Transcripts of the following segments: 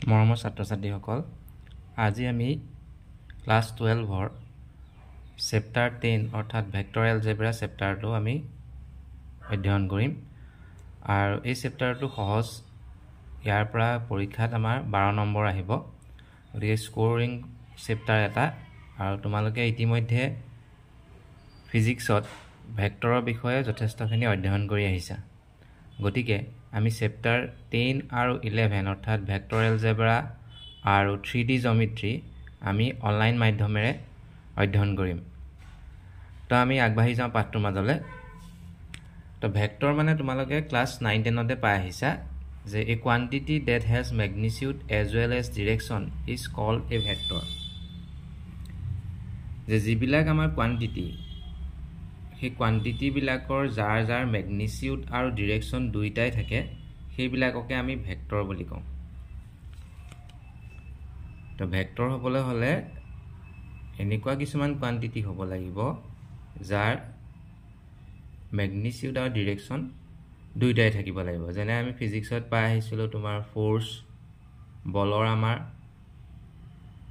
মৰমৰ ছাত্ৰ-ছাত্ৰীসকল, আজি আমি ক্লাছ 12ৰ চেপ্টাৰ 10 অৰ্থাৎ ভেক্টৰ এলজেব্ৰা চেপ্টাৰটো আমি অধ্যয়ন কৰিম। আৰু এই চেপ্টাৰটো সহজ, ইয়াৰ পৰা পৰীক্ষাত আমাৰ 12 নম্বৰ আহিব। গতিকে স্কোৰিং চেপ্টাৰ এটা, আৰু তোমালোকে ইতিমধ্যে ফিজিক্সত ভেক্টৰৰ বিষয়ে যথেষ্টখিনি অধ্যয়ন কৰি আহিছা। গতিকে আমি চেপ্টাৰ 10 আৰু 11 অৰ্থাৎ ভেক্টৰ এলজেব্ৰা আৰু 3D জিঅ'মেট্ৰি আমি অনলাইন মাধ্যমেৰে অধ্যয়ন কৰিম। তো আমি আগবাঢ়ি যাওঁ পাঠটোৰ মাজলৈ। তো ভেক্টৰ মানে তোমালোকে ক্লাছ 9-10তে পাই আহিছা যে a quantity that has magnitude as well as direction is called a vector. যে যিবিলাক আমাৰ কোৱান্টিটি, সেই কোৱান্টিটিবিলাকৰ যাৰ যাৰ মেগনিচিউড আৰু ডিৰেকশ্যন দুইটাই থাকে, সেইবিলাককে আমি ভেক্টৰ বুলি কওঁ। তো ভেক্টৰ হ'বলৈ হ'লে এনেকুৱা কিছুমান কোৱান্টিটি হ'ব লাগিব যাৰ মেগনিচিউড আৰু ডিৰেকশ্যন দুইটাই থাকিব লাগিব। যেনে আমি ফিজিক্সত পাই আহিছিলোঁ তোমাৰ ফ'ৰ্চ, বলৰ আমাৰ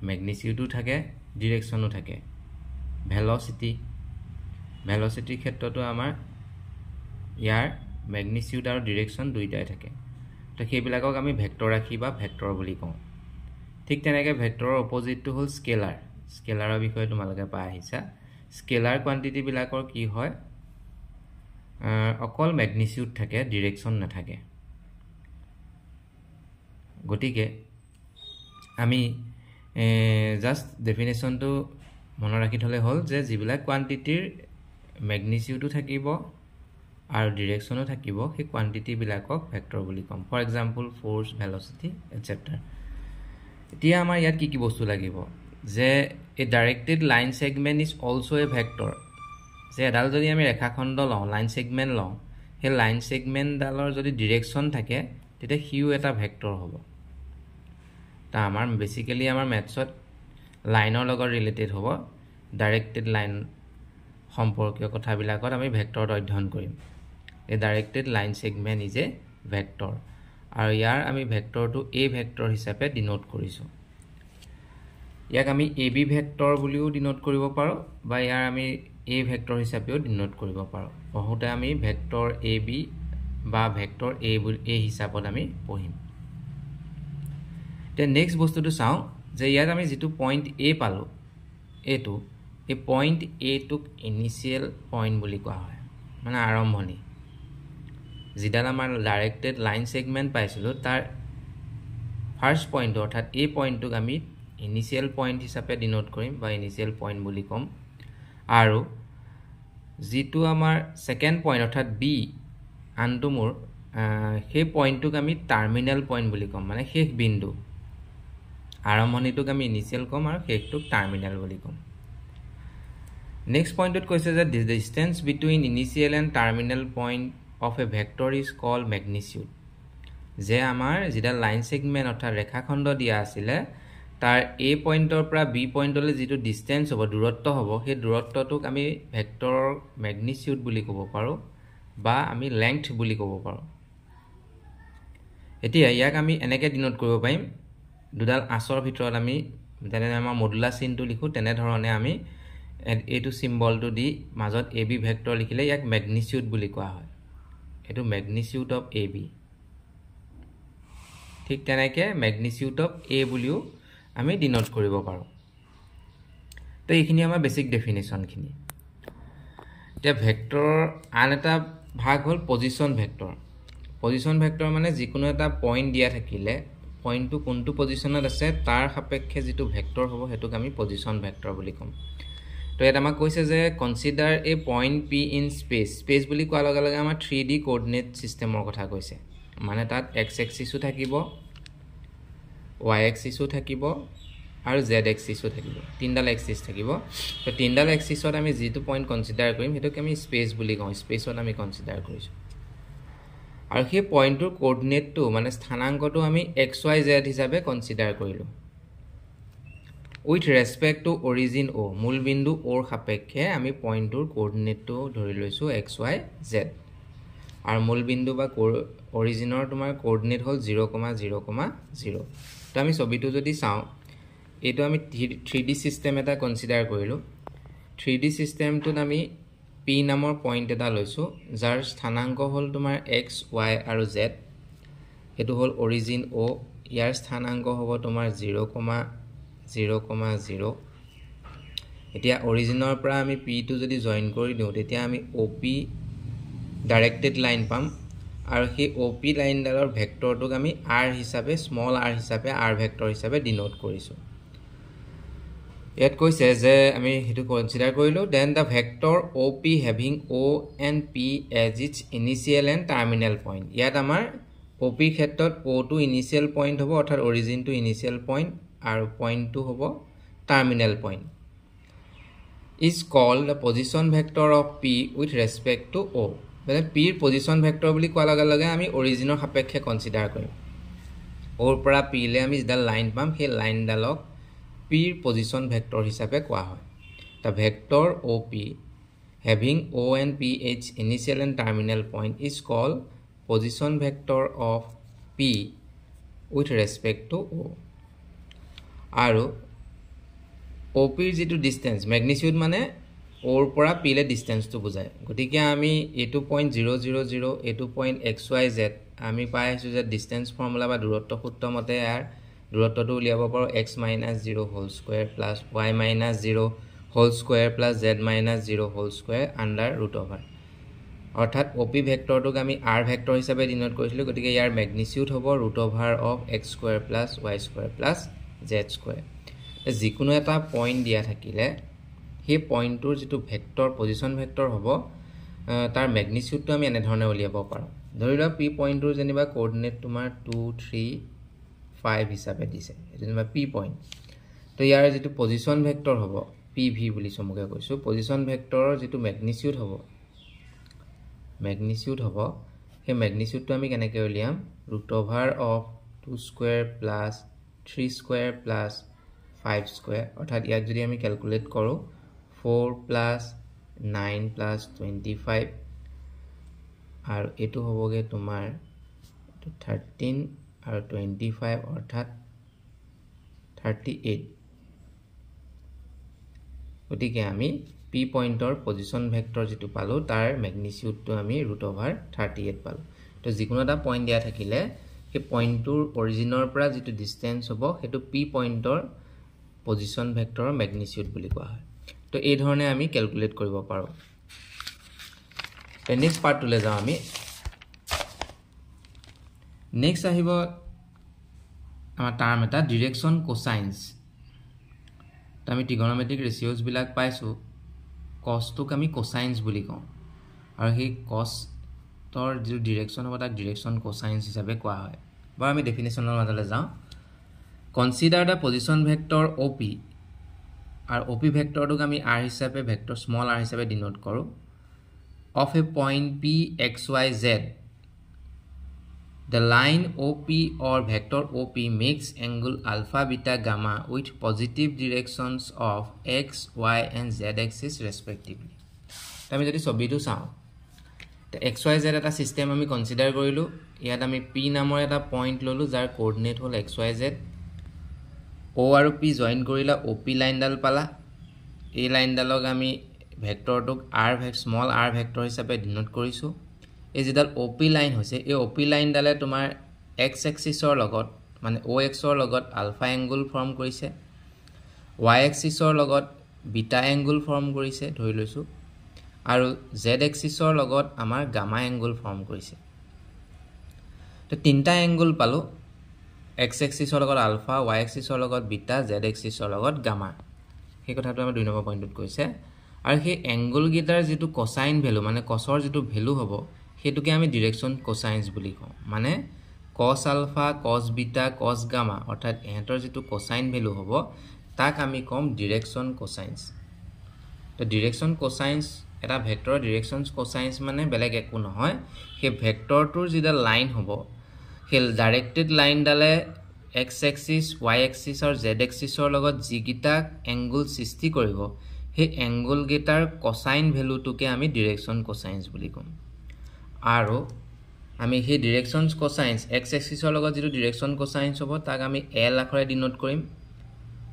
মেগনিচিউডো থাকে, ডিৰেকশ্যনো থাকে। ভেলচিটিৰ ক্ষেত্ৰতো আমাৰ ইয়াৰ মেগনিচিউড আৰু ডিৰেকশ্যন দুইটাই থাকে। তো সেইবিলাকক আমি ভেক্টৰ ৰাশি বা ভেক্টৰ বুলি কওঁ। ঠিক তেনেকৈ ভেক্টৰৰ অপজিটটো হ'ল স্কেলাৰ। স্কেলাৰৰ বিষয়ে তোমালোকে পাই আহিছা। স্কেলাৰ কোৱান্টিটিবিলাকৰ কি হয়, অকল মেগনিচিউড থাকে, ডিৰেকশ্যন নাথাকে। গতিকে আমি জাষ্ট ডেফিনেশ্যনটো মনত ৰাখি থ'লে হ'ল যে যিবিলাক কোৱান্টিটিৰ মেগনিচিউডো থাকিব আৰু ডিৰেকশ্যনো থাকিব, সেই কোৱান্টিটিবিলাকক ভেক্টৰ বুলি ক'ম। For example force, velocity etcetera. এতিয়া আমাৰ ইয়াত কি কি বস্তু লাগিব, যে a directed line segment is also' a vector. যে এডাল যদি আমি ৰেখাখণ্ড লওঁ, লাইন ছেগমেণ্ট লওঁ, সেই লাইন ছেগমেণ্টডালৰ যদি ডিৰেকশ্যন থাকে, তেতিয়া সিও এটা ভেক্টৰ হ'ব। তা আমাৰ বেচিকেলি আমাৰ মেথছত লাইনৰ লগত ৰিলেটেড হ'ব। ডাইৰেক্টেড লাইন সম্পৰ্কীয় কথাবিলাকত আমি ভেক্টৰত অধ্যয়ন কৰিম। A directed line segment is a vector, আৰু ইয়াৰ আমি ভেক্টৰটো এ ভেক্টৰ হিচাপে ডিনোট কৰিছোঁ। ইয়াক আমি এ বি ভেক্টৰ বুলিও ডিনোট কৰিব পাৰোঁ, বা ইয়াৰ আমি এ ভেক্টৰ হিচাপেও ডিনোট কৰিব পাৰোঁ। পঢ়োঁতে আমি ভেক্টৰ এ বি বা ভেক্টৰ এ হিচাপত আমি পঢ়িম। এতিয়া নেক্সট বস্তুটো চাওঁ যে ইয়াত আমি যিটো পইণ্ট এ পালোঁ, এইটো এই পইণ্ট এটোক ইনিচিয়েল পইণ্ট বুলি কোৱা হয়, মানে আৰম্ভণি। যিডাল আমাৰ ডাইৰেক্টেড লাইন ছেগমেণ্ট পাইছিলোঁ, তাৰ ফাৰ্ষ্ট পইণ্টটো অৰ্থাৎ এই পইণ্টটোক আমি ইনিচিয়েল পইণ্ট হিচাপে ডিনোট কৰিম বা ইনিচিয়েল পইণ্ট বুলি ক'ম। আৰু যিটো আমাৰ ছেকেণ্ড পইণ্ট অৰ্থাৎ বি, আনটো মোৰ, সেই পইণ্টটোক আমি টাৰ্মিনেল পইণ্ট বুলি ক'ম, মানে শেষ বিন্দু। আৰম্ভণিটোক আমি ইনিচিয়েল ক'ম আৰু শেষটোক টাৰ্মিনেল বুলি ক'ম। নেক্সট পইণ্টটোত কৈছে যে the distance between initial and terminal point of a vector is called magnitude. যে আমাৰ যিডাল লাইন ছেগমেণ্ট অৰ্থাৎ ৰেখাখণ্ড দিয়া আছিলে, তাৰ এ পইণ্টৰ পৰা বি পইণ্টলৈ যিটো ডিষ্টেঞ্চ হ'ব, দূৰত্ব হ'ব, সেই দূৰত্বটোক আমি ভেক্টৰৰ মেগনিচিউড বুলি ক'ব পাৰোঁ, বা আমি লেংথ বুলি ক'ব পাৰোঁ। এতিয়া ইয়াক আমি এনেকৈ ডিনোট কৰিব পাৰিম, দুডাল আঁচৰ ভিতৰত আমি যেনে আমাৰ মডুলাৰ চিনটো লিখোঁ, তেনেধৰণে আমি এইটো চিম্বলটো দি মাজত এ বি ভেক্টৰ লিখিলে ইয়াক মেগনিচিউড বুলি কোৱা হয়। এইটো মেগনিচিউড অফ এ বি। ঠিক তেনেকৈ মেগনিচিউড অফ এ বুলিও আমি ডিনোট কৰিব পাৰোঁ। তো এইখিনি আমাৰ বেছিক ডেফিনেশ্যনখিনি। এতিয়া ভেক্টৰৰ আন এটা ভাগ হ'ল পজিশ্যন ভেক্টৰ। পজিশ্যন ভেক্টৰ মানে যিকোনো এটা পইণ্ট দিয়া থাকিলে, পইণ্টটো কোনটো পজিশ্যনত আছে তাৰ সাপেক্ষে যিটো ভেক্টৰ হ'ব, সেইটোক আমি পজিশ্যন ভেক্টৰ বুলি ক'ম। তো ইয়াত আমাক কৈছে যে consider A point P in space. Space বুলি কোৱাৰ লগে লগে আমাৰ 3D কোঅৰ্ডিনেট ছিষ্টেমৰ কথা কৈছে। মানে তাত এক্স এক্সিছো থাকিব, ৱাই এক্সিছো থাকিব, আৰু জেড এক্সিছো থাকিব। তিনিডাল এক্সিছ থাকিব। তো তিনিডাল এক্সিছত আমি যিটো পইণ্ট কনচিডাৰ কৰিম, সেইটোক আমি স্পেচ বুলি কওঁ। স্পেচত আমি কনচিডাৰ কৰিছোঁ। আৰু সেই পইণ্টটোৰ কোঅৰ্ডিনেটটো মানে স্থানাংকটো আমি এক্স ৱাই জেড হিচাপে কনচিডাৰ কৰিলোঁ। উইথ ৰেচপেক্ট টু অৰিজিন অ', মূল বিন্দু অ'ৰ সাপেক্ষে আমি পইণ্টটোৰ কোঅৰ্ডিনেটটো ধৰি লৈছোঁ এক্স ৱাই জেড। আৰু মূল বিন্দু বা অৰিজিনৰ তোমাৰ কোঅৰ্ডিনেট হ'ল 0,0,0 তো আমি ছবিটো যদি চাওঁ এইটো আমি 3D সিস্টেম এটা কনসিডাৰ কৰিলো 3D সিস্টেমটোত আমি P নামৰ পইণ্ট এটা লৈছো যাৰ স্থানাংক হ'ল তোমাৰ x y আৰু z এটো হ'ল অৰিজিন O ইয়াৰ স্থানাংক হ'ব তোমাৰ 0,0,0 এতিয়া অৰিজিনৰ পৰা আমি P টো যদি জয়েন কৰি দিও তেতিয়া আমি OP ডাইৰেক্টেড লাইন পাম আৰু সেই OP লাইনডালৰ ভেক্টৰটোক আমি r হিচাপে স্মল r হিচাপে r ভেক্টৰ হিচাপে ডিনোট কৰিছো ইয়াত কৈছে যে আমি হেতু কনসিডাৰ কৰিলো then da vector OP having O and P as its initial and terminal point ইয়াত আমাৰ OP ক্ষেত্ৰত O টো ইনিশিয়াল পইণ্ট হ'ব অৰ্থাৎ অৰিজিন টো ইনিশিয়াল পইণ্ট আৰু পইণ্ট টো হ'ব terminal point is called the position vector of P with respect to O মানে P ৰ পজিশন ভেক্টৰ বুলি কোৱা লগে লগে আমি অৰিজিনৰ সাপেক্ষে কনসিডাৰ কৰিম ওৰ পৰা P লে আমি যেডাল লাইন পাম সেই লাইনডালক P ৰ পজিশন ভেক্টৰ হিচাপে কোৱা হয় the vector OP having O and P its initial and terminal point is called position vector of P with respect to O আৰু OP ৰ যেটো ডিসটেন্স ম্যাগনিটিউড মানে ওৰ পৰা P লে ডিসটেন্সটো বুজায় গতিকে আমি এটো পইণ্ট 0,0,0 এটো পইণ্ট xyz আমি পাই আছো যে ডিসটেন্স ফৰ্মুলা বা দূৰত্ব সূত্ৰ মতে ইয়াৰ দূৰত্বটো উলিয়াব পাৰো x - 0 whole square plus y - 0 whole square plus z - 0 whole square under root over অৰ্থাৎ OP ভেক্টৰটোক আমি r ভেক্টৰ হিচাপে ডিনোট কৰিছিলো গতিকে ইয়াৰ ম্যাগনিটিউড হ'ব root over of x square plus y square plus z square যিকোনো এটা পইণ্ট দিয়া থাকিলে সেই পইণ্টৰ যেটো ভেক্টৰ পজিশন ভেক্টৰ হ'ব তাৰ ম্যাগনিটিউডটো আমি এনে ধৰণে উলিয়াব পাৰো ধৰি লোৱা P পইণ্টৰ যেনিবা কোঅৰ্ডিনেট তোমাৰ 2 3 5 হিচাপে দিছে এটো যেনিবা P পইণ্ট তো ইয়াৰ যেটো পজিশন ভেক্টৰ হ'ব PV বুলি সমুখে কৈছো পজিশন ভেক্টৰৰ যেটো ম্যাগনিটিউড হ'ব সেই ম্যাগনিটিউডটো আমি কেনেকৈ উলিয়াম root over of 2 square plus 3 square plus 5 square অৰ্থাৎ ইয়াক যদি আমি ক্যালকুলেট কৰো 4 প্লাস 9 প্লাস 25 আৰু এটো হ'বগে তোমাৰ 13 আৰু 25 অৰ্থাৎ 38 গতিকে আমি P পইণ্টৰ পজিশন ভেক্টৰ যেটো পালো তাৰ ম্যাগনিটিউডটো আমি √38 পালো তো যিকোনো এটা পইণ্ট দিয়া থাকিলে সেই পইণ্টৰ অৰিজিনৰ পৰা যেটো ডিসটেন্স হ'ব হেতু P পইণ্টৰ পজিশন ভেক্টৰৰ ম্যাগনিটিউড বুলি কোৱা হয় তো এই ধৰণে আমি ক্যালকুলেট কৰিব পাৰো নেক্সট পাৰ্টলৈ যাও আমি নেক্সট আহিব আমাৰ টাৰ্ম এটা ডিৰেকশন কোসাইন্স তো আমি ট্ৰিগনোমেট্ৰিক ৰেশিওজ বিলাক পাইছো কসটোক আমি কোসাইন্স বুলি কওঁ আৰু সেই কসৰ যে ডিৰেকশন হ'ব তাক ডিৰেকশন কোসাইন্স হিচাপে কোৱা হয় বা আমি ডেফিনেশনৰ মাজলৈ যাওঁ কনসিডাৰ দা পজিশন ভেক্টৰ OP আৰু OP ভেক্টৰটোক আমি r হিচাপে ভেক্টৰ স্মল r হিচাপে ডিনোট কৰো of a point P x y z the line OP or vector OP makes angle alpha beta gamma with positive directions of x y and z axis respectively আমি যদি ছবিটো চাওঁ তো x y z এটা system আমি consider কৰিলো ইয়াত আমি P নামৰ এটা পইণ্ট ললো যাৰ কোঅৰ্ডিনেট হ'ল x y z O আৰু P জয়েন কৰিলা OP লাইনডাল পালা এই লাইনডালক আমি ভেক্টৰটোক r স্মল r ভেক্টৰ হিচাপে ডিনোট কৰিছো এই যেডাল OP লাইন হৈছে এই OP লাইনডালে তোমাৰ x এক্সিসৰ লগত মানে OX ৰ লগত আলফা এংগল ফৰ্ম কৰিছে y এক্সিসৰ লগত বিটা এংগল ফৰ্ম কৰিছে ধৰি লৈছো আৰু z এক্সিসৰ লগত আমাৰ গামা এংগল ফৰ্ম কৰিছে তো তিনটা এংগল পালো x এক্সিসৰ লগত আলফা y এক্সিসৰ লগত বিটা z এক্সিসৰ লগত গামা সেই কথাটো আমি 2 নম্বৰ পইণ্টত কৈছে আৰু সেই এংগল গিটাৰ যেটো কোসাইন ভ্যালু মানে কসৰ যেটো ভ্যালু হ'ব হেতুকে আমি ডিৰেকশন কোসাইন্স বুলি কওঁ মানে cos alpha cos beta cos gamma অৰ্থাৎ এহেতৰ যেটো কোসাইন ভ্যালু হ'ব তাক আমি কম ডিৰেকশন কোসাইন্স তো ডিৰেকশন কোসাইন্স এটা ভেক্টৰৰ ডিৰেকশন কোসাইন্স মানে বেলেগ একো নহয় সেই ভেক্টৰটোৰ যেটা লাইন হ'ব সেই ডাইৰেক্টেড লাইন ডালে x axis y axis আৰু z axis ৰ লগত জিগিটা এংগল সৃষ্টি কৰিব সেই এংগল গিটাৰ কোসাইন ভ্যালুটোকে আমি ডিৰেকশন কোসাইন্স বুলি কম আৰু আমি সেই ডিৰেকশ্যন কোসাইন্স এক্স এক্সিছৰ লগত যেটো ডিৰেকশ্যন কোসাইন্স হ'ব তাক আমি এল আখৰে ডিনোট কৰিম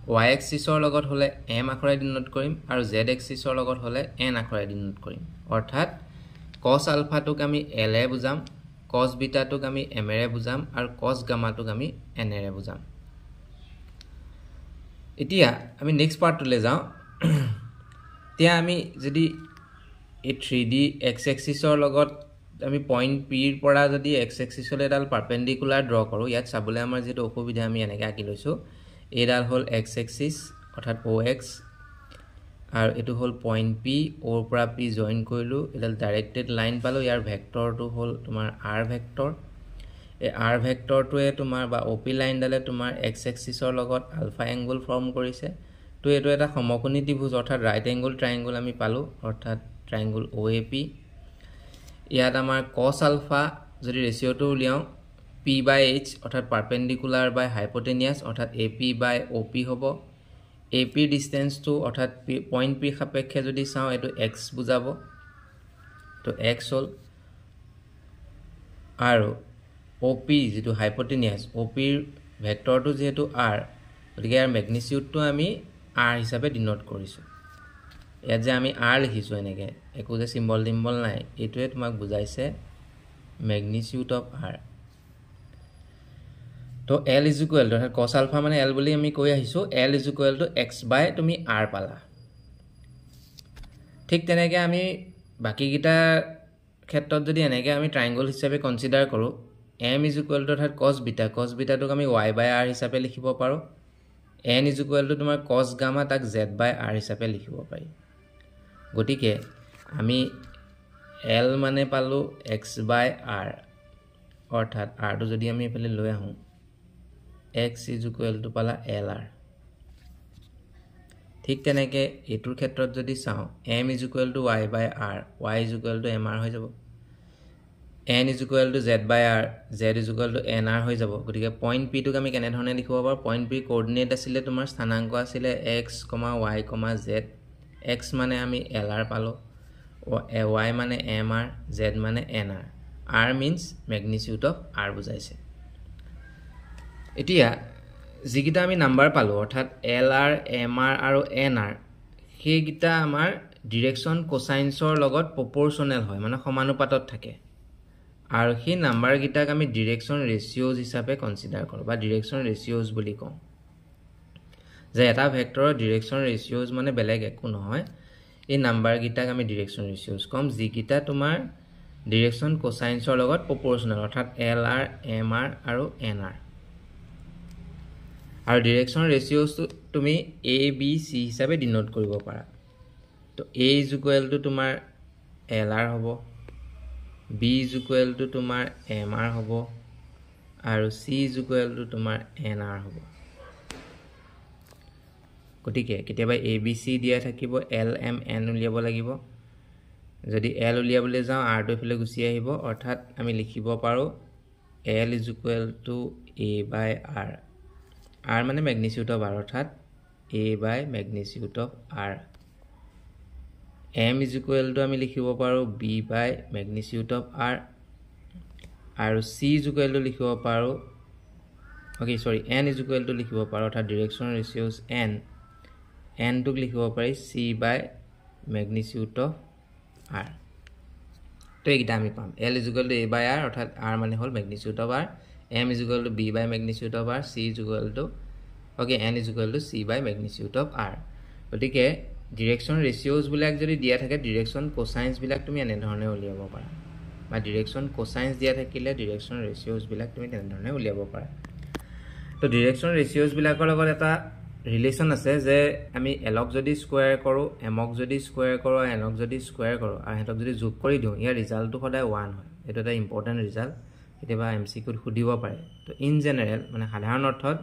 y এক্সিছৰ লগত হলে m আখৰে ডিনোট কৰিম আৰু z এক্সিছৰ লগত হলে n আখৰে ডিনোট কৰিম অৰ্থাৎ cos আলফা টোক আমি l এ বুজাম cos বিটা টোক আমি m এৰে বুজাম আৰু cos গামা টোক আমি n এৰে বুজাম এতিয়া আমি নেক্সট পাৰ্টলৈ যাওঁ তিয়া আমি যদি এই 3D x এক্সিছৰ লগত আমি পয়েন্ট p ৰ পৰা যদি x এক্সিছলৈ এডাল পাৰপেন্ডিকুলাৰ ড্ৰ কৰো ইয়াত চাবলৈ আমাৰ যেটো অসুবিধা আমি এনেকৈ আঁকি লৈছো এডাল হল x এক্সিছ অৰ্থাৎ ox আৰু এটো হল পয়েন্ট p o ৰ পৰা p জয়েন কৰিলো এডাল ডাইৰেক্টেড লাইন পালো ইয়াৰ ভেক্টৰটো হল তোমাৰ r ভেক্টৰ এই r ভেক্টৰটোৱে তোমাৰ বা op লাইন ডালে তোমাৰ x এক্সিছৰ লগত আলফা এংগল ফৰ্ম কৰিছে তো এটো এটা সমকোণী ত্ৰিভুজ অৰ্থাৎ ৰাইট এংগল ট্ৰায়াঙ্গল আমি পালো অৰ্থাৎ ট্ৰায়াঙ্গল OAP ইয়াত আমাৰ cos আলফা যদি ৰেশিওটো উলিয়াও p/h অৰ্থাৎ পারপেন্ডিকুলার বাই হাইপোটেনিয়াস অর্থাৎ AP/OP হ'ব AP ডিসটেন্স টু অর্থাৎ পয়েন্ট p সাপেক্ষে যদি চাও এটো x বুজাব তো x হল আৰু OP যেটো হাইপোটেনিয়াস OP ৰ ভেক্টৰটো যেহেতু r গতিকে ইয়াৰ ম্যাগনিটিউডটো আমি r হিচাপে ডিনোট কৰিছো ইয়াত যে আমি r লিখিছো এনেকে একো যে সিম্বল নাই এটোৱে তোমাক বুজাইছে ম্যাগনিটিউড অফ r তো l is equal to cos alpha মানে l বুলি আমি কৈ আহিছো l is equal to x by তুমি r পালা ঠিক তেনেকৈ আমি বাকি কিটা ক্ষেত্ৰত যদি এনেকৈ আমি ট্ৰায়াঙ্গল হিচাপে কনসিডাৰ কৰো m is equal to cos beta টোক আমি y by r হিচাপে লিখিব পাৰো n is equal to তোমাৰ cos gamma তাক z by r হিচাপে লিখিব পাৰি গতিকে আমি l মানে পালো x by r অৰ্থাৎ r টো যদি আমি এফালে লৈ আহো x is equal to পালা lr ঠিক তেনেকে এটোৰ ক্ষেত্ৰত যদি চাও m is equal to y by r y is equal to mr হৈ যাব n is equal to z by r z is equal to nr হৈ যাব গতিকে পয়েন্ট p টোক আমি কেনে ধৰণে লিখিব পাৰো পয়েন্ট p কোঅৰ্ডিনেট আছিল তোমাৰ স্থানাংক আছিল x, y, z x মানে আমি lr পালো y মানে mr z মানে nr r means magnitude of r বুজাইছে এতিয়া যিকিটা আমি নাম্বাৰ পালো অৰ্থাৎ lr mr আৰু nr সেইকিটা আমাৰ ডিৰেকশ্যন কোসাইন্সৰ লগত প্ৰপৰচনেল হয় মানে সমানুপাতত থাকে আৰু সেই নাম্বাৰ গিটাক আমি ডিৰেকশ্যন ৰেশিওজ হিচাপে কনসিডাৰ কৰো বা ডিৰেকশ্যন ৰেশিওজ বুলি কওঁ যে এটা ভেক্টৰৰ ডিৰেকশ্যন ৰেশিওজ মানে বেলেগ একো নহয় এই নাম্বাৰ গিটাক আমি ডিৰেকশ্যন ৰেশিওজ কম যিকিটা তোমাৰ ডিৰেকশ্যন কোসাইন্সৰ লগত প্ৰপৰচনেল অৰ্থাৎ lr mr আৰু nr আৰু ডিৰেকশ্যন ৰেশিওজ তুমি a b c হিচাপে ডিনোট কৰিব পাৰা তো a is equal to তোমাৰ lr হ'ব b is equal to তোমাৰ mr হ'ব আৰু c is equal to তোমাৰ nr হ'ব গতিকে কেতিয়াবা a b c দিয়া থাকিব l m n উলিয়াব লাগিব যদি l উলিয়াবলৈ যাও r টো ফেলে গুছি আহিব অৰ্থাৎ আমি লিখিব পাৰো l is equal to a by r r মানে ম্যাগনিটিউড অফ r অৰ্থাৎ a by magnitude of r m is equal to আমি লিখিব পাৰো b by magnitude of r আৰু c is equal to লিখিব পাৰো n is equal to লিখিব পাৰো অৰ্থাৎ ডিৰেকশ্যন ৰেশিওজ n টোক লিখিব পাৰি c by magnitude of r তো এইটা আমি পাম l is equal to a by r অৰ্থাৎ r মানে হল magnitude of r m is equal to b by magnitude of r c is equal to n is equal to c by magnitude of r গতিকে direction ৰেশিওজ বিলাক যদি দিয়া থাকে direction কোসাইন্স বিলাক তুমি এনে ধৰণে উলিয়াব পাৰা বা ডিৰেকশ্যন কোসাইন্স দিয়া থাকিলে ডিৰেকশ্যন ৰেশিওজ বিলাক তুমি তেনে ধৰণে উলিয়াব পাৰা তো ডিৰেকশ্যন ৰেশিওজ বিলাকৰ লগত এটা ৰিলেচন আছে যে আমি lক যদি স্কয়াৰ কৰো mক যদি স্কয়াৰ কৰো nক যদি স্কয়াৰ কৰো আৰু হেতক যদি যোগ কৰি দিও ইয়াৰ ৰিজাল্টটো সদায় 1 হয় এটো এটা ইম্পৰ্টেন্ট ৰিজাল্ট কেতিয়াবা MCQ সুধিব পাৰে তো ইন জেনাৰেল মানে সাধাৰণ অৰ্থত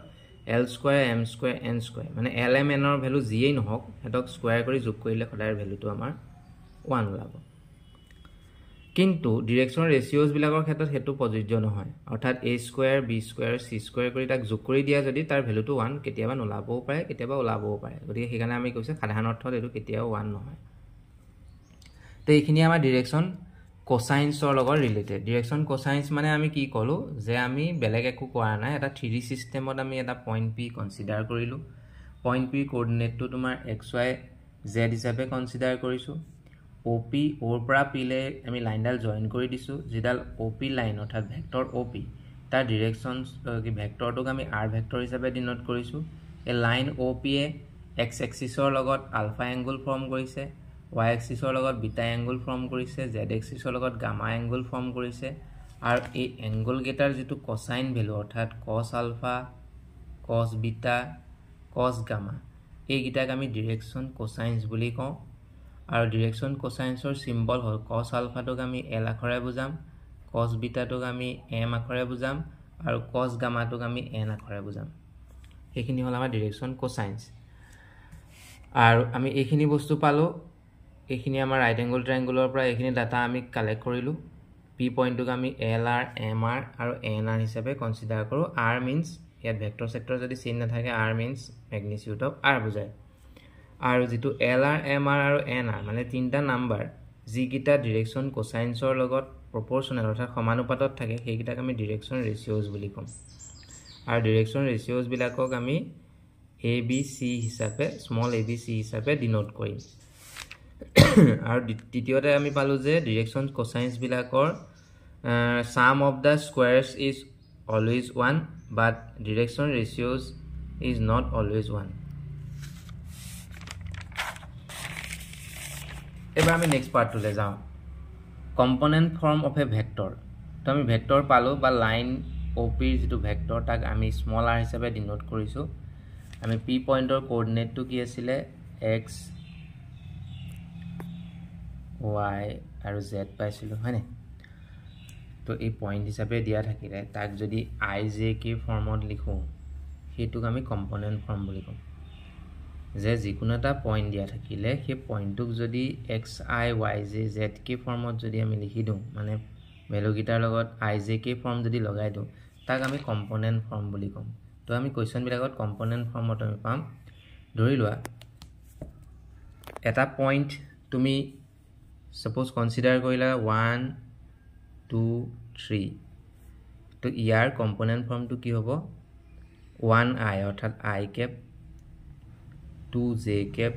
l square m square n square মানে l m n ৰ ভ্যালু যিয়েই নহওক হেতক স্কয়াৰ কৰি যোগ কৰিলে সদায় ভ্যালুটো আমাৰ 1 ওলাব কিন্তু ডিৰেকশ্যন ৰেশিওজ বিলাকৰ ক্ষেত্ৰত হেতু প্ৰযোজ্য নহয় অৰ্থাৎ a square b square c square কৰি তাক যোগ কৰি দিয়া যদি তাৰ ভ্যালুটো 1 কেতিয়াবা নলাবও পাৰে কেতিয়াবা ওলাবও পাৰে গতিকে সেইকাৰণে আমি কৈছে সাধাৰণ অৰ্থত এটো কেতিয়াও 1 নহয় তো এইখিনি আমাৰ ডিৰেকশ্যন কোসাইন্সৰ লগত ৰিলেটেড ডিৰেকশ্যন কোসাইন্স মানে আমি কি ক'লো যে আমি বেলেগ একো কৰা নাই এটা 3D সিস্টেমত আমি এটা পইণ্ট P কনসিডাৰ কৰিলো পইণ্ট P কোঅৰ্ডিনেটটো তোমাৰ xy z হিচাপে কনসিডাৰ কৰিছো OP ওৰ পৰা P লে আমি লাইনডাল জয়েন কৰি দিছো যেডাল OP লাইন অৰ্থাৎ ভেক্টৰ OP তাৰ ডিৰেকশ্যন কি ভেক্টৰটোক আমি r ভেক্টৰ হিচাপে ডিনোট কৰিছো এ লাইন OP এ x এক্সিছৰ লগত আলফা এংগল ফৰ্ম কৰিছে y এক্সিছৰ লগত বিটা এংগল ফৰ্ম কৰিছে z এক্সিছৰ লগত গামা এংগল ফৰ্ম কৰিছে আৰু এই এংগল গেটাৰ যেটো কোসাইন ভ্যালু অৰ্থাৎ cos alpha cos beta cos gamma এই গিটাক আমি ডিৰেকশ্যন কোসাইন্স বুলি কওঁ আৰু ডিৰেকশ্যন কোসাইন্সৰ সিম্বল হ'ল cos আলফাটোক আমি l আখৰে বুজাম cos বিটাটোক আমি m আখৰে বুজাম আৰু cos গামাটোক আমি n আখৰে বুজাম এইখিনি হ'ল আমাৰ ডিৰেকশ্যন কোসাইন্স আৰু আমি এইখিনি বস্তু পালো এইখিনি আমাৰ ৰাইট এংগল ট্ৰায়াঙ্গলৰ পৰা এইখিনি ডাটা আমি কালেক্ট কৰিলো p পইণ্টটোক আমি lr mr আৰু nr হিচাপে কনসিডাৰ কৰো r মিন্স ইয়াত ভেক্টৰ সেক্টৰ যদি চিন নাথাকে r means magnitude of r বুজায় আৰু যেটো lr mr আৰু nr মানে তিনটা নাম্বাৰ যি গিটা ডিৰেকশ্যন কোসাইন্সৰ লগত প্ৰপৰ্শনাল অৰ্থাৎ সমানুপাতত থাকে সেইগিটাক আমি ডিৰেকশ্যন ৰেশিওজ বুলি কম আৰু ডিৰেকশ্যন ৰেশিওজ বিলাকক আমি abc হিচাপে স্মল abc হিচাপে ডিনোট কৰিম আৰু দ্বিতীয়তে আমি পালো যে ডিৰেকশ্যন কোসাইন্স বিলাকৰ sum of the squares is always 1 but direction ratios is not always 1 এবাৰ আমি নেক্সট পাৰ্ট টুলে যাও component form of a vector তো আমি ভেক্টৰ পালো বা লাইন OP যেটো ভেক্টৰ তাক আমি স্মল r হিচাপে ডিনোট কৰিছো আমি p পইণ্টৰ কোঅৰ্ডিনেটটো কি আছিল x y আৰু z পাইছিলো হয়নে তো এই পয়েন্ট হিচাপে দিয়া থাকিলে তাক যদি ijk ফৰ্মত লিখো হেতুক আমি কম্পোনেন্ট ফৰ্ম বুলি কম যে যিকোনো এটা পয়েন্ট দিয়া থাকিলে সেই পয়েন্টটোক যদি xi yj zk ফৰ্মত যদি আমি লিখি দিও মানে ভ্যালু গিটাৰ লগত ijk ফৰ্ম যদি লগাই দিও তাক আমি কম্পোনেন্ট ফৰ্ম বুলি কম তো আমি কোৱেশ্চন বিলাকত কম্পোনেন্ট ফৰ্মত আমি পাম ধৰি লোৱা এটা পয়েন্ট তুমি suppose consider কৰিলা 1 2 3 তো ইয়াৰ কম্পোনেন্ট ফৰ্ম টু কি হ'ব 1i অৰ্থাৎ i cap 2j cap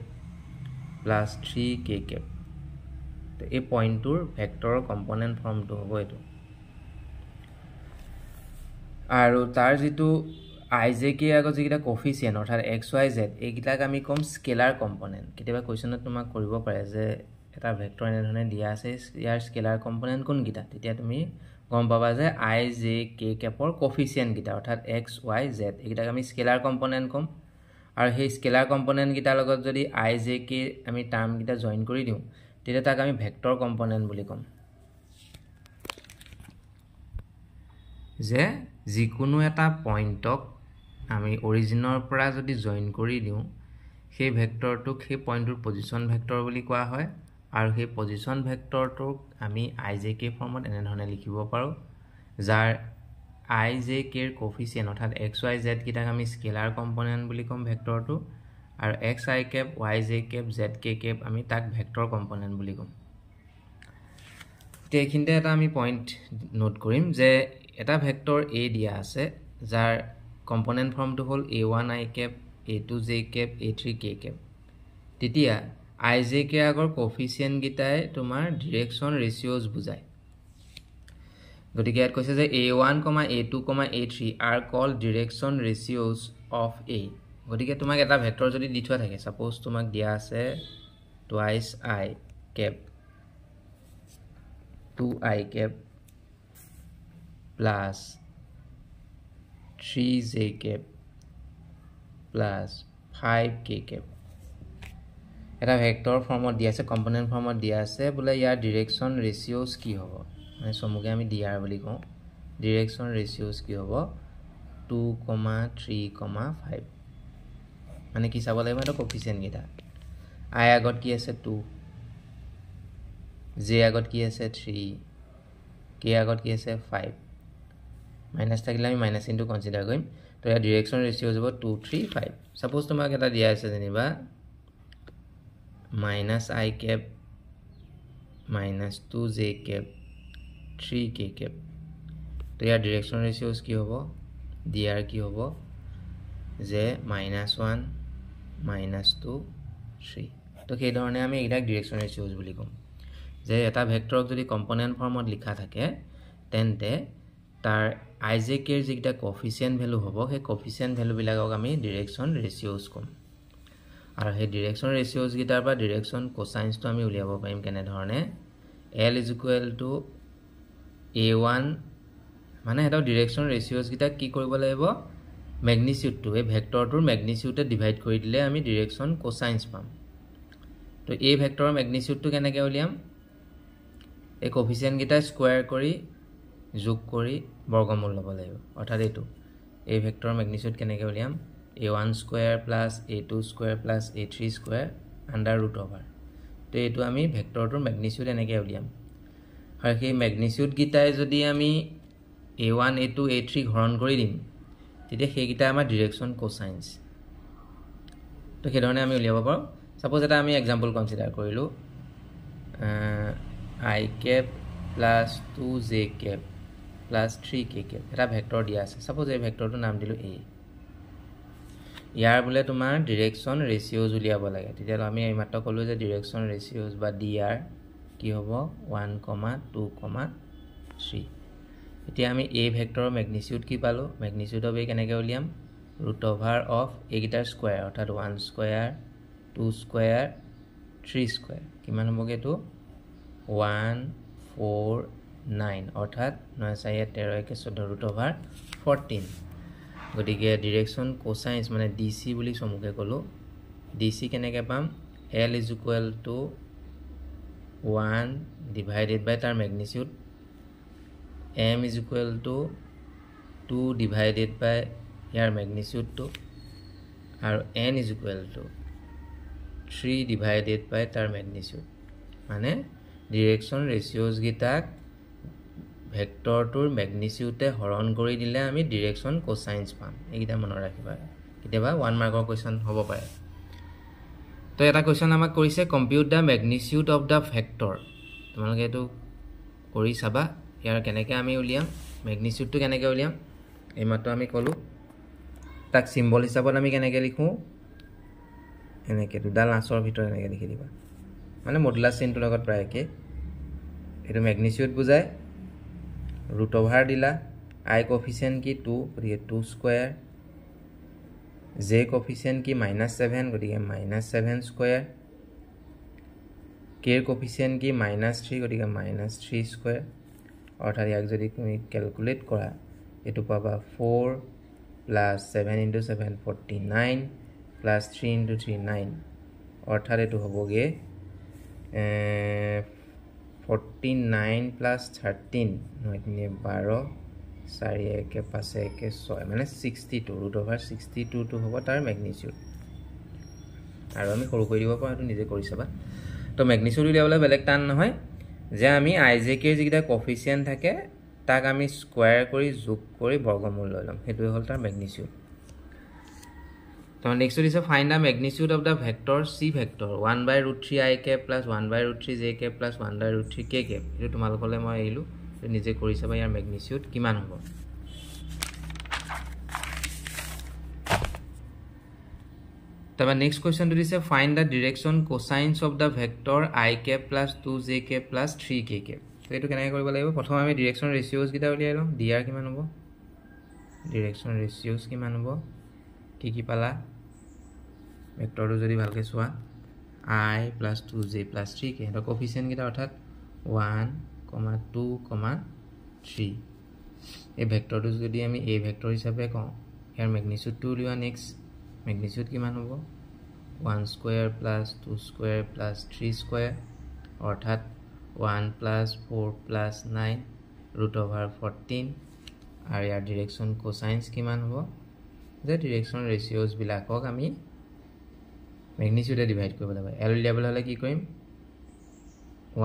plus 3k cap তো এই পয়েন্টৰ ভেক্টৰৰ কম্পোনেন্ট ফৰ্ম টু হ'ব এটো আৰু তাৰ যেটো ijk আগত যিটা কোফিচিয়েন্ট অৰ্থাৎ xyz এইগিটাক আমি কম স্কেলাৰ কম্পোনেন্ট কেতিয়াবা কোৱেশ্চনত তোমাক কৰিব পাৰে যে এটা ভেক্টৰ এনে ধৰণে দিয়া আছে ইয়াৰ স্কেলাৰ কম্পোনেন্ট কোন গিটা তেতিয়া তুমি গম পাবা যে ijk কেপৰ কোফিচিয়েন্ট গিটা অৰ্থাৎ x y z এইগিটাক আমি স্কেলাৰ কম্পোনেন্ট কম আৰু সেই স্কেলাৰ কম্পোনেন্ট গিটা লগত যদি ijk আমি টাৰ্ম গিটা জয়েন কৰি দিও তেতিয়া তাক আমি ভেক্টৰ কম্পোনেন্ট বুলি কম যে যিকোনো এটা পইণ্টক আমি অৰিজিনৰ পৰা যদি জয়েন কৰি দিও সেই ভেক্টৰটোক সেই পইণ্টৰ পজিশন ভেক্টৰ বুলি কোৱা হয় আৰু সেই পজিশন ভেক্টৰটোক আমি ijk ফৰ্মত এনে ধৰণে লিখিব পাৰো যাৰ ijk এৰ কোফিচিয়েন্ট অৰ্থাৎ xyz গিটাক আমি স্কেলাৰ কম্পোনেন্ট বুলি কম ভেক্টৰটো আৰু xi cap yj cap zk cap আমি তাক ভেক্টৰ কম্পোনেন্ট বুলি কম তেখিনতে এটা আমি পইণ্ট নোট কৰিম যে এটা ভেক্টৰ a দিয়া আছে যাৰ কম্পোনেন্ট ফৰ্মটো হ'ল a1i cap a2j cap a3k cap তেতিয়া ijk আগৰ কোফিচিয়েন্ট গিটাই তোমাৰ ডিৰেকশ্যন ৰেশিওজ বুজায় গতিকে ইয়াত কৈছে যে a1, a2, a3 are called direction ratios of a গতিকে তোমাক এটা ভেক্টৰ যদি দি থোৱা থাকে সাপোজ তোমাক দিয়া আছে twice i cap 2i cap plus 3j cap plus 5k cap এটা ভেক্টৰ ফৰ্মত দিয়া আছে কম্পোনেন্ট ফৰ্মত দিয়া আছে বুলে ইয়াৰ ডিৰেকশ্যন ৰেশিওজ কি হ'ব মানে সমুগে আমি dr বুলি কওঁ ডিৰেকশ্যন ৰেশিওজ কি হ'ব 2, 3, 5 মানে কি চাব লাগিব এটা কোফিচিয়েন্ট গিটা i আগত কি আছে 2 j আগত কি আছে 3 k আগত কি আছে 5 মাইনাস থাকিলে আমি মাইনাস ইনটু কনসিডাৰ কৰিম তো ইয়াৰ ডিৰেকশ্যন ৰেশিওজ হ'ব 2 3 5 সাপোজ তোমাক এটা দিয়া আছে যেনিবা minus i cap minus 2j cap 3k cap তো ইয়াৰ ডিৰেকশ্যন ৰেচিঅ'জ কি হ'ব dr কি হ'ব যে -1 -2 3 তো সেই ধৰণে আমি এইবিলাক ডিৰেকশ্যন ৰেচিঅ'জ বুলি কম যে এটা ভেক্টৰক যদি কম্পোনেন্ট ফৰ্মত লিখা থাকে তেন্তে তাৰ ijk এৰ যেটা কোএফিচিয়েন্ট ভ্যালু হ'ব সেই কোএফিচিয়েন্ট ভ্যালু বিলাকক আমি ডিৰেকশ্যন ৰেচিঅ'জ কম আৰু সেই ডিৰেকশ্যন ৰেচিঅ'জ গিটাৰ পৰা ডিৰেকশ্যন কোসাইনস তো আমি উলিয়াব পাৰিম কেনে ধৰণে l = a1 মানে এটা ডিৰেকশ্যন ৰেচিঅ'জ গিটা কি কৰিব লাগিব ম্যাগনিটিউড টু এই ভেক্টৰটোৰ ম্যাগনিটিউডে ডিভাইড কৰি দিলে আমি ডিৰেকশ্যন কোসাইনস পাম তো এই ভেক্টৰৰ ম্যাগনিটিউড তো কেনেকৈ উলিয়াম এই কোএফিচিয়েন্ট গিটা স্কয়াৰ কৰি যোগ কৰি বৰ্গমূল ল'ব লাগিব অৰ্থাৎ এইটো এই ভেক্টৰৰ ম্যাগনিটিউড কেনেকৈ উলিয়াম a1 square plus a2 square plus a3 square under root over তো এইটো আমি ভেক্টৰটোৰ ম্যাগনিটিউড এনেকৈ উলিয়াম আৰু সেই ম্যাগনিটিউড গিটাই যদি আমি a1 a2 a3 হৰণ কৰি দিম তেতিয়া সেই গিটা আমাৰ ডিৰেকশ্যন কোসাইনস তো সেই ধৰণে আমি উলিয়াব পাৰো সাপোজ এটা আমি एग्जांपल কনসিডাৰ কৰিলো I cap plus 2j cap plus 3k cap এটা ভেক্টৰ দিয়া আছে সাপোজ এই ভেক্টৰটো নাম দিলো a ইয়াৰ বলে তোমাৰ ডিৰেকশ্যন ৰেচিঅ'জ উলিয়াব লাগে তেতিয়া আমি এই মাত্ৰ কলো যে ডিৰেকশ্যন ৰেচিঅ'জ বা dr কি হ'ব 1, 2, 3 এতিয়া আমি a ভেক্টৰৰ ম্যাগনিটিউড কি পালো ম্যাগনিটিউড অফ a কেনেকৈ উলিয়াম root over of a guitar square অৰ্থাৎ 1 স্কয়াৰ 2 স্কয়াৰ 3 স্কয়াৰ কিমান হ'বগে তো 149 অৰ্থাৎ 9 4 13 14 ৰুট ওভাৰ 14 গতিকে ডিৰেকশ্যন কোসাইনস মানে dc বুলি সমুখে কলো dc কেনেকৈ পাম l = 1 divided by তাৰ magnitude m = 2 divided by year magnitude to আৰু n = 3 divided by তাৰ ম্যাগনিটিউড মানে ডিৰেকশ্যন ৰেচিঅ'জ গিটাক ভেক্টৰটোৰ ম্যাগনিটিউডে হৰণ কৰি দিলে আমি ডিৰেকশ্যন কোসাইনস পাম এইটা মনত ৰাখিবা কেতিয়াবা 1 মাৰ্কৰ কোৱেশ্চন হ'ব পাৰে তো এটা কোৱেশ্চন আমাক কৰিছে compute the magnitude of the vector তোমালোকে এটো কৰি চাবা ইয়াৰ কেনেকৈ আমি উলিয়াম ম্যাগনিটিউডটো কেনেকৈ উলিয়াম এই মাত্ৰ আমি কলো তাক সিম্বল হিচাপত আমি কেনেকৈ লিখো এনেকৈ দুডাল আঁচৰ ভিতৰত এনেকৈ লিখি দিবা মানে মডুলাছ চিনটোৰ লগত প্ৰায় একে এটো ম্যাগনিটিউড বুজায় ৰুট ওভাৰ দিলা i কোএফিচিয়েন্ট কি 2 গতিকে 2 স্কয়াৰ j কোএফিচিয়েন্ট কি -7 গতিকে -7 স্কয়াৰ k কোএফিচিয়েন্ট কি -3 গতিকে -3 স্কয়াৰ অৰ্থাৎ ইয়াক যদি তুমি ক্যালকুলেট কৰা এটো পাবা 4 plus 7 into 7 49 plus 3 into 3 9 অৰ্থাৎ এটো হ'বগে 49 plus 13 নয়নে 12 4 1 5 1 6 মানে 62 ৰুট ওভাৰ 62 টো হ'ব তাৰ ম্যাগনিটিউড আৰু আমি সৰু কৰি দিব পাৰো এটো নিজে কৰি চাবা তো ম্যাগনিটিউড উলিয়াবলৈ বেলেগ টান নহয় যে আমি ijk এৰ যেটা কোএফিচিয়েন্ট থাকে তাক আমি স্কয়াৰ কৰি যোগ কৰি বৰ্গমূল লৈ লম হেতু হ'ল তাৰ ম্যাগনিটিউড তো নেক্সট দিছে find da magnitude of the vector c vector 1/√3 i cap plus 1/√3 j cap plus 1/√3 k cap এটো তোমালোকলে মই এইলো নিজে কৰি চাবা ইয়াৰ ম্যাগনিটিউড কিমান হ'ব তবে নেক্সট কোৱেশ্চন দিছে find the direction cosines of the vector i cap plus 2j cap plus 3k cap তো এটো কেনেকৈ কৰিব লাগিব প্ৰথম আমি ডিৰেকশ্যন ৰেচিঅ'জ গিটা উলিয়াই লম dr কিমান হ'ব ডিৰেকশ্যন ৰেচিঅ'জ কিমান হ'ব কি পালা ভেক্টৰটো যদি ভালকে চোৱা i plus 2j plus 3k এটা কোএফিচিয়েন্ট গিটা অৰ্থাৎ 1, 2, 3 এই ভেক্টৰটো যদি আমি a ভেক্টৰ হিচাপে কওঁ ইয়াৰ ম্যাগনিটিউডটো উলিওৱা নেক্সট ম্যাগনিটিউড কিমান হ'ব 1 square plus 2 square plus 3 square অৰ্থাৎ 1 plus 4 plus 9 ৰুট ওভাৰ 14 আৰু ইয়াৰ ডিৰেকশ্যন কোসাইনস কিমান হ'ব যে ডিৰেকশ্যন ৰেচিঅ'জ বিলাকক আমি ম্যাগনিটিউডে ডিভাইড কৰিব লাগিব l উলিয়াবলৈ হলে কি কৰিম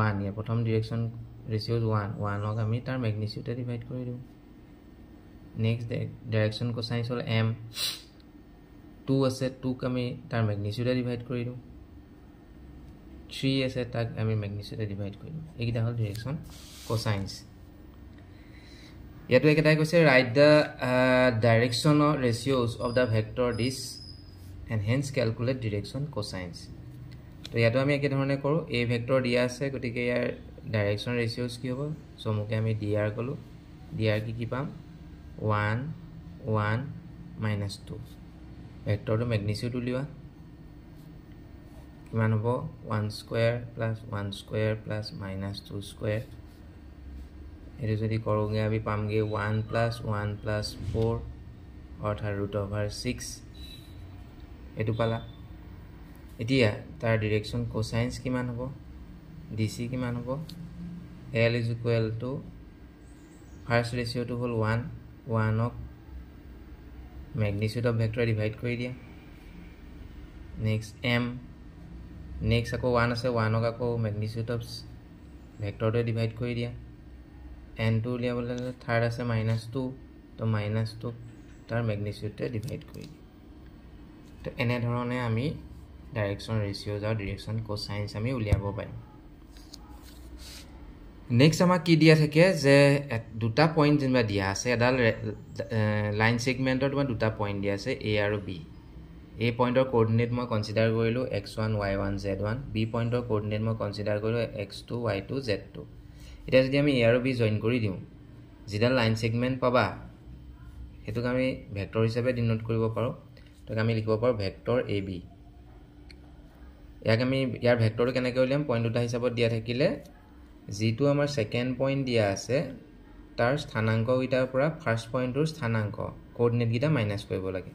1 ইয়াৰ প্ৰথম ডিৰেকশ্যন ৰেচিঅ'জ 1 ক আমি তাৰ ম্যাগনিটিউডে ডিভাইড কৰি দিম নেক্সট ডাইৰেকশ্যন কোসাইনস হ'ল m 2 আছে 2 ক আমি তাৰ ম্যাগনিটিউডে ডিভাইড কৰি দিম 3 আছে তাক আমি ম্যাগনিটিউডে ডিভাইড কৰিম এইটা হল ডিৰেকচন কোসাইন্স ইয়াতো একেটাই কৈছে write the direction or ratios of the vector this and hence calculate direction cosines তো ইয়াতো আমি একে ধৰণে কৰো এই ভেক্টৰ দিয়া আছে গতিকে ইয়াৰ ডাইরেকশন রেশিওস কি হ'ব সমুকে আমি dr কলো dr কি পাম 1 1 -2 ভেক্টৰটো ম্যাগনিটিউড উলিওৱা কিমান হ'ব 1 square plus 1 square plus -2 square এটো যদি কৰোগে আমি পামগে 1 প্লাস 1 প্লাস 4 অৰ্থাৎ √6 এটো পালা এতিয়া তাৰ ডিৰেকচন কোসাইন্স কিমান হ'ব dc কিমান হ'ব l is equal to first ratio to hall 1 1 of magnitude of vector divide কৰি দিয়া next m next আকৌ 1 আছে 1 ক আকৌ magnitude of vector তে divide কৰি দিয়া n2 উলিয়াবলৈ থাৰ্ড আছে -2 তো -2 তাৰ magnitude তে divide কৰি দিয়া তো এনে ধৰণে আমি ডাইৰেকশন ৰেশিওস আৰু ডিৰেকশন কোসাইন্স আমি উলিয়াব পাৰিম নেক্সট আমাক কি দিয়া থাকে যে দুটা পয়েন্ট যেনিবা দিয়া আছে এডাল লাইন সেগমেন্টৰ তোমাৰ দুটা পয়েন্ট দিয়া আছে a আৰু b a পয়েন্টৰ কোঅৰ্ডিনেট মই কনসিডাৰ কৰিলো x1 y1 z1 b পয়েন্টৰ কোঅৰ্ডিনেট মই কনসিডাৰ কৰিলো x2 y2 z2 এটা যদি আমি a আৰু b জয়েন কৰি দিও যিডাল লাইন সেগমেন্ট পাবা হেতুক আমি ভেক্টৰ হিচাপে ডিনোট কৰিব পাৰো তো আমি লিখিব পাৰো ভেক্টৰ ab ইয়াক আমি ইয়াৰ ভেক্টৰটো কেনেকৈ উলিয়াম পয়েন্ট দুটা হিচাপত দিয়া থাকিলে যেটো আমাৰ সেকেন্ড পয়েন্ট দিয়া আছে তাৰ স্থানাঙ্ক গিটাৰ পৰা ফাৰ্স্ট পয়েন্টৰ স্থানাঙ্ক কোঅৰ্ডিনেট গিটা মাইনাস কৰিব লাগে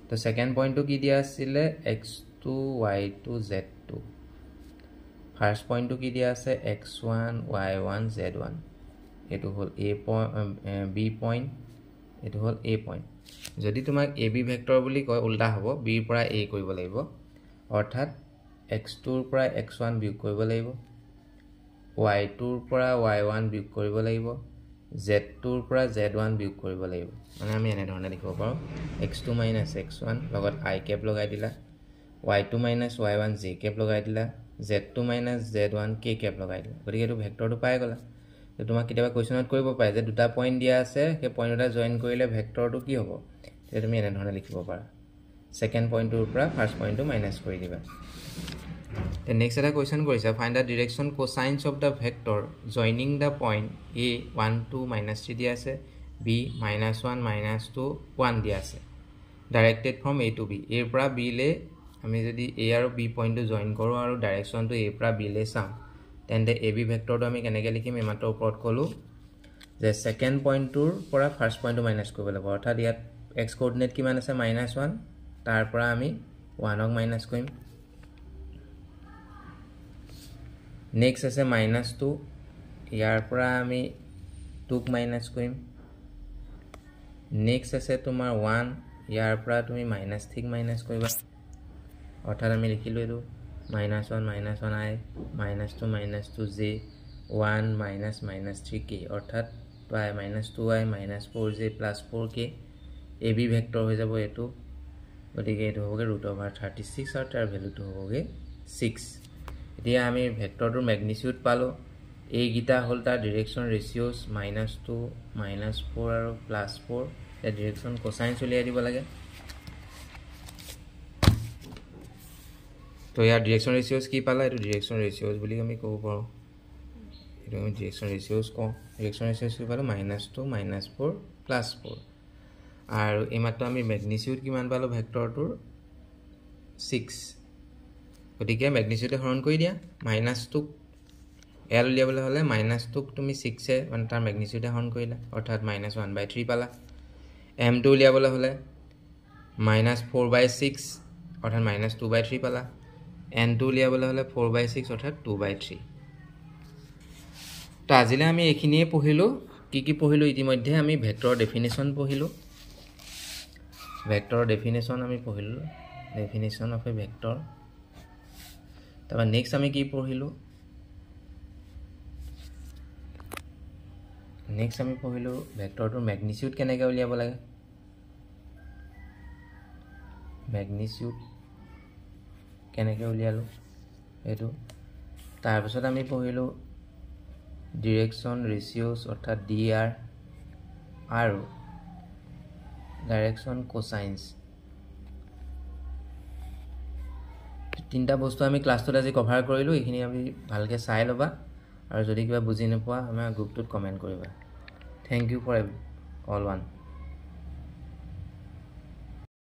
তো সেকেন্ড পয়েন্টটো কি দিয়া আছিল x2 y2 z2 ফাৰ্স্ট পয়েন্টটো কি দিয়া আছে x1 y1 z1 এটো হল b পয়েন্ট এটো হল a পয়েন্ট যদি তোমাক ab ভেক্টৰ বুলি কয় উল্টা হ'ব b ৰ পৰা a কৰিব লাগিব অৰ্থাৎ x2 ৰ পৰা x1 বিয়োগ কৰিব লাগিব y2 ৰ পৰা y1 বিয়োগ কৰিব লাগিব z2 ৰ পৰা z1 বিয়োগ কৰিব লাগিব মানে আমি এনে ধৰণে লিখিব পাৰো x2 - x1 লগত i ক্যাপ লগাই দিলা y2 - y1 j ক্যাপ লগাই দিলা z2 - z1 k ক্যাপ লগাই দিলা গতিকে এটো ভেক্টৰটো পাই গলা তো তোমাক কিবা কোৱেশ্চনত কৰিব পাৰে যে দুটা পয়েন্ট দিয়া আছে সেই পয়েন্ট দুটা জয়েন কৰিলে ভেক্টৰটো কি হ'ব তে তুমি এনে ধৰণে লিখিব পাৰা সেকেন্ড পয়েন্টৰ পৰা ফাৰ্স্ট পয়েন্টটো মাইনাস কৰি দিবা The next এটা question কৰিছে find the direction cosines of the vector joining the point a 1 2 -3 দিয়া আছে b -1 -2 1 দিয়া আছে directed from a to b a পৰা b লে আমি যদি a আৰু b পয়েন্টটো জয়েন কৰো আৰু ডাইৰেকচনটো a পৰা b লে চাম তেন্তে ab ভেক্টৰটো আমি কেনেকৈ লিখিম এমাত্ৰ ওপৰত কলো যে সেকেন্ড পয়েন্টৰ পৰা ফাৰ্স্ট পয়েন্টটো মাইনাস কৰিব লাগিব অৰ্থাৎ ইয়াত x কোঅৰ্ডিনেট কিমান আছে -1 তাৰ পৰা আমি 1 ক মাইনাস কৰিম নেক্সট আছে -2 ইয়াৰ পৰা আমি 2 ক মাইনাস কৰিম নেক্সট আছে তোমাৰ 1 ইয়াৰ পৰা তুমি -3 ক মাইনাস কৰিবা অৰ্থাৎ আমি লিখিলো এটো -1 -1 i -2 j 1 -3k অৰ্থাৎ i -2i -4j +4k ab vector হৈ যাব এটো গতিকে এটো হ'বগে √36 আৰু তাৰ ভ্যালুটো হ'বগে 6 এতিয়া আমি ভেক্টৰটোৰ ম্যাগনিটিউড পালো এই গিটা হল তাৰ ডিৰেকচন ৰেশিওস -2 -4 আৰু +4 এই ডিৰেকচন কোসাইন্স উলিয়াই দিব লাগে তো ইয়াৰ ডিৰেকচন ৰেশিওস কি পালা এটো ডিৰেকচন ৰেশিওস বুলি আমি ক'ব পাৰো এটো আমি ডিৰেকচন ৰেশিওস কওঁ ডিৰেকচন ৰেশিওস কি পালো -2 -4 +4 আৰু এমাত্ৰ আমি ম্যাগনিটিউড কিমান পালো ভেক্টৰটোৰ 6 গতিকে ম্যাগনিটিউডে হৰণ কৰি দিয়া -2 l উলিয়াবলৈ হলে -2 তুমি 6 এ মানে তাৰ ম্যাগনিটিউডে হৰণ কৰিলা অৰ্থাৎ -1/3 পালা m2 উলিয়াবলৈ হলে -4/6 অৰ্থাৎ -2/3 পালা n2 উলিয়াবলৈ হলে 4/6 অৰ্থাৎ 2/3 তো আজিলে আমি এখিনিয়ে পঢ়িলো কি পঢ়িলো ইতিমধ্যে আমি ভেক্টৰ ডেফিনিশন পঢ়িলো ভেক্টৰ ডেফিনিশন আমি পঢ়িলো ডেফিনিশন অফ এ ভেক্টৰ তাৰপৰ নেক্সট আমি কি পঢ়িলো নেক্সট আমি পঢ়িলো ভেক্টৰটোৰ ম্যাগনিটিউড কেনেকৈ উলিয়াব লাগে ম্যাগনিটিউড কেনেকৈ উলিয়ালো এইটো তাৰপিছত আমি পঢ়িলোঁ ডিৰেকশ্যন ৰেচিঅ'ছ অৰ্থাৎ DR আৰু ডাইৰেকশ্যন কোচাইন্স তিনিটা বস্তু আমি ক্লাছটোত আজি কভাৰ কৰিলোঁ এইখিনি আমি ভালকৈ চাই ল'বা আৰু যদি কিবা বুজি নোপোৱা আমাৰ গ্ৰুপটোত কমেণ্ট কৰিবা thank you for all one